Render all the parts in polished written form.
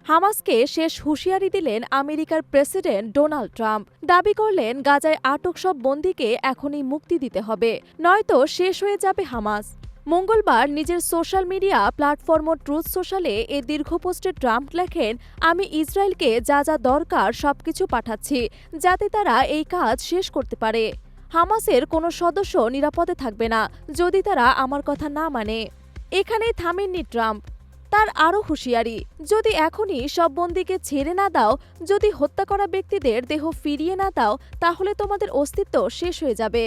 হামাসকে শেষ হুঁশিয়ারি দিলেন আমেরিকার প্রেসিডেন্ট ডোনাল্ড ট্রাম্প। দাবি করলেন গাজায় আটক সব বন্দীকে এখনই মুক্তি দিতে হবে, নয়তো শেষ হয়ে যাবে হামাস। মঙ্গলবার নিজের সোশ্যাল মিডিয়া প্ল্যাটফর্ম ট্রুথ সোশ্যালে এ দীর্ঘ পোস্টে ট্রাম্প লেখেন, আমি ইসরায়েলকে যা যা দরকার সবকিছু পাঠাচ্ছি যাতে তারা এই কাজ শেষ করতে পারে। হামাসের কোনো সদস্য নিরাপদে থাকবে না যদি তারা আমার কথা না মানে। এখানেই থামেননি ট্রাম্প। তার আরও হুঁশিয়ারি, যদি এখনই সব বন্দীকে ছেড়ে না দাও, যদি হত্যা করা ব্যক্তিদের দেহ ফিরিয়ে না দাও, তাহলে তোমাদের অস্তিত্ব শেষ হয়ে যাবে।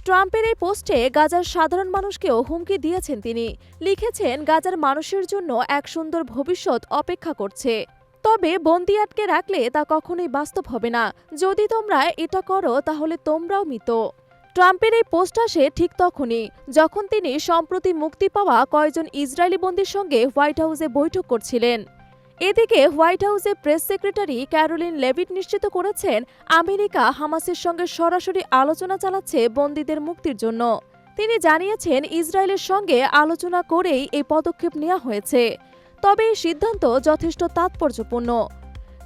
ট্রাম্পের এই পোস্টে গাজার সাধারণ মানুষকেও হুমকি দিয়েছেন তিনি। লিখেছেন, গাজার মানুষের জন্য এক সুন্দর ভবিষ্যৎ অপেক্ষা করছে, তবে বন্দি আটকে রাখলে তা কখনোই বাস্তব হবে না। যদি তোমরা এটা করো তাহলে তোমরাও মৃত। ট্রাম্পের এই পোস্ট আসে ঠিক তখনই যখন তিনি সম্প্রতি মুক্তি পাওয়া কয়েকজন ইসরায়েলি বন্দীর সঙ্গে হোয়াইট হাউসে বৈঠক করছিলেন। এদিকে হোয়াইট হাউসে প্রেস সেক্রেটারি ক্যারোলিন লেভিট নিশ্চিত করেছেন, আমেরিকা হামাসের সঙ্গে সরাসরি আলোচনা চালাচ্ছে বন্দীদের মুক্তির জন্য। তিনি জানিয়েছেন, ইসরায়েলের সঙ্গে আলোচনা করেই এই পদক্ষেপ নেওয়া হয়েছে। তবে এই সিদ্ধান্ত যথেষ্ট তাৎপর্যপূর্ণ,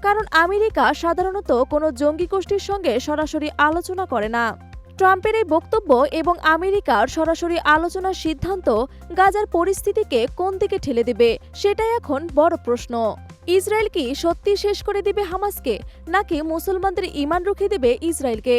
কারণ আমেরিকা সাধারণত কোনো জঙ্গি গোষ্ঠীর সঙ্গে সরাসরি আলোচনা করে না। ট্রাম্পের এই বক্তব্য এবং আমেরিকার সরাসরি আলোচনার সিদ্ধান্ত গাজার পরিস্থিতিকে কোন দিকে ঠেলে দেবে সেটাই এখন বড় প্রশ্ন। ইসরায়েল কি সত্যি শেষ করে দিবে হামাসকে, নাকি মুসলমানদের ঈমান রুখে দেবে ইসরায়েলকে?